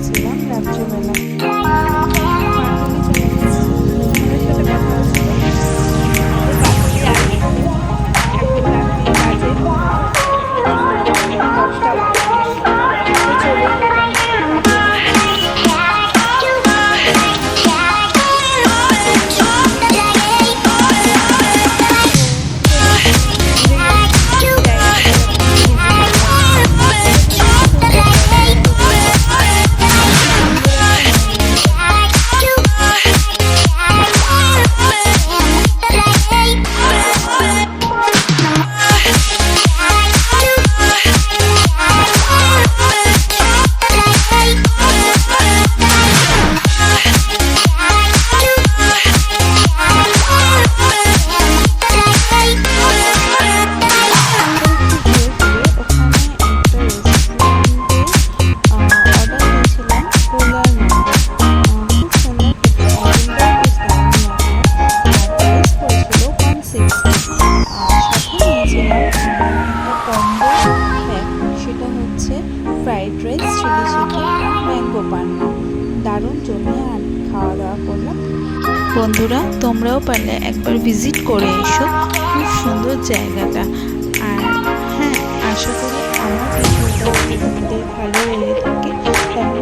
গিয়েছিলাম রাত্রেবেলা। ফাইনালি চলে এসেছি। তোমাদের সাথে কথা হচ্ছিল। আমাদের বান্ধবী আসবে। এখন রাত্রি বাজে 10টা বাজে। তো চলেই এলাম তাকে নিতে। ফ্রাইড রাইস, চিলি চিকেন আর ম্যাঙ্গো পান্না। দারুণ জমিয়ে আর খাওয়া দাওয়া করলাম। বন্ধুরা, তোমরাও পারলে একবার ভিজিট করে এসো, খুব সুন্দর জায়গাটা। আর হ্যাঁ, আশা করি আমার ভিডিওটা যদি তোমাদের ভালো লেগে থাকে তাহলে